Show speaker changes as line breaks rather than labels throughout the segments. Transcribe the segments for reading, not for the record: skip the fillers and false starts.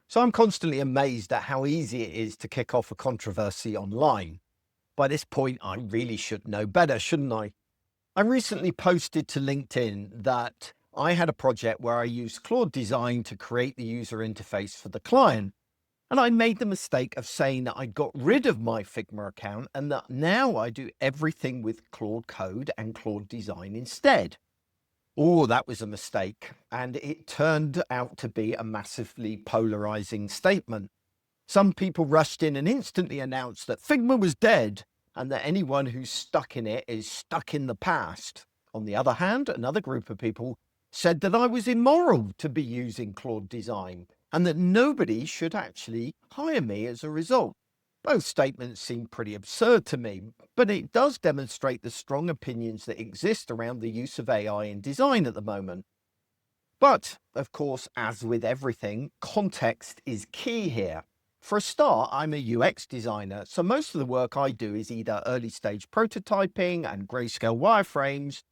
So I'm constantly amazed at how easy it is to kick off a controversy online. By this point, I really should know better, shouldn't I? I recently posted to LinkedIn that I had a project where I used Claude Design to create the user interface for the client. And I made the mistake of saying that I got rid of my Figma account and that now I do everything with Claude Code and Claude Design instead. Oh, that was a mistake. And it turned out to be a massively polarizing statement. Some people rushed in and instantly announced that Figma was dead and that anyone who's stuck in it is stuck in the past. On the other hand, another group of people said that I was immoral to be using Claude Design and that nobody should actually hire me as a result. Both statements seem pretty absurd to me, but it does demonstrate the strong opinions that exist around the use of AI in design at the moment. But, of course, as with everything, context is key here. For a start, I'm a UX designer, so most of the work I do is either early stage prototyping and grayscale wireframes,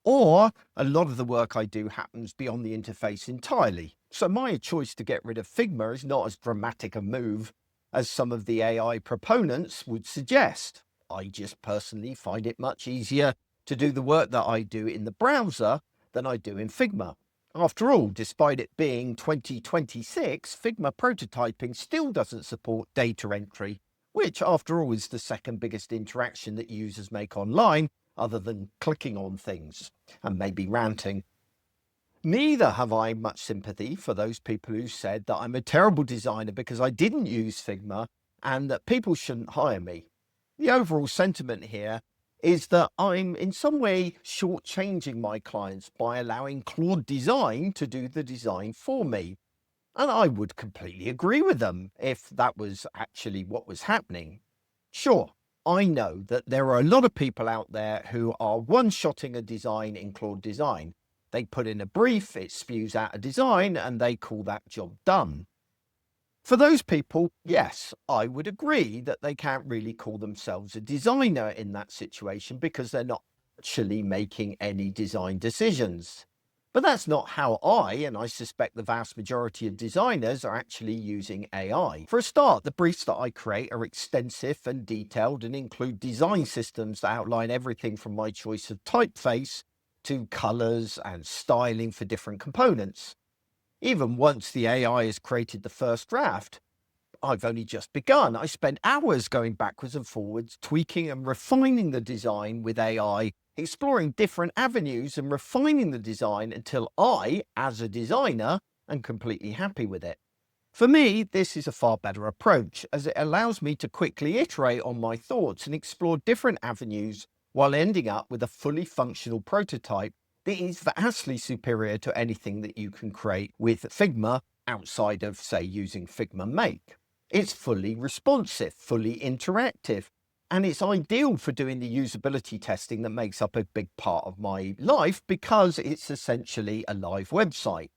or a lot of the work I do happens beyond the interface entirely. So my choice to get rid of Figma is not as dramatic a move as some of the AI proponents would suggest. I just personally find it much easier to do the work that I do in the browser than I do in Figma. After all, despite it being 2026, Figma prototyping still doesn't support data entry, which after all is the second biggest interaction that users make online, other than clicking on things and maybe ranting. Neither have I much sympathy for those people who said that I'm a terrible designer because I didn't use Figma and that people shouldn't hire me. The overall sentiment here is that I'm in some way shortchanging my clients by allowing Claude Design to do the design for me. And I would completely agree with them if that was actually what was happening. Sure, I know that there are a lot of people out there who are one-shotting a design in Claude Design. They put in a brief, it spews out a design, and they call that job done. For those people, yes, I would agree that they can't really call themselves a designer in that situation because they're not actually making any design decisions. But that's not how and I suspect the vast majority of designers are actually using AI. For a start, the briefs that I create are extensive and detailed and include design systems that outline everything from my choice of typeface to colors and styling for different components. Even once the AI has created the first draft, I've only just begun. I spent hours going backwards and forwards, tweaking and refining the design with AI, exploring different avenues and refining the design until I, as a designer, am completely happy with it. For me, this is a far better approach as it allows me to quickly iterate on my thoughts and explore different avenues while ending up with a fully functional prototype that is vastly superior to anything that you can create with Figma outside of, say, using Figma Make. It's fully responsive, fully interactive, and it's ideal for doing the usability testing that makes up a big part of my life because it's essentially a live website.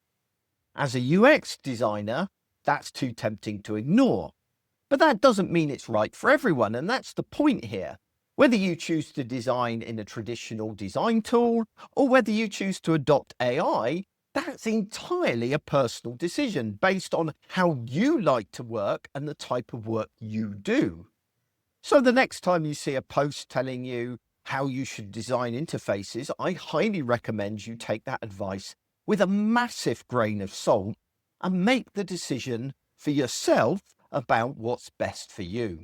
As a UX designer, that's too tempting to ignore. But that doesn't mean it's right for everyone, and that's the point here. Whether you choose to design in a traditional design tool or whether you choose to adopt AI, that's entirely a personal decision based on how you like to work and the type of work you do. So the next time you see a post telling you how you should design interfaces, I highly recommend you take that advice with a massive grain of salt and make the decision for yourself about what's best for you.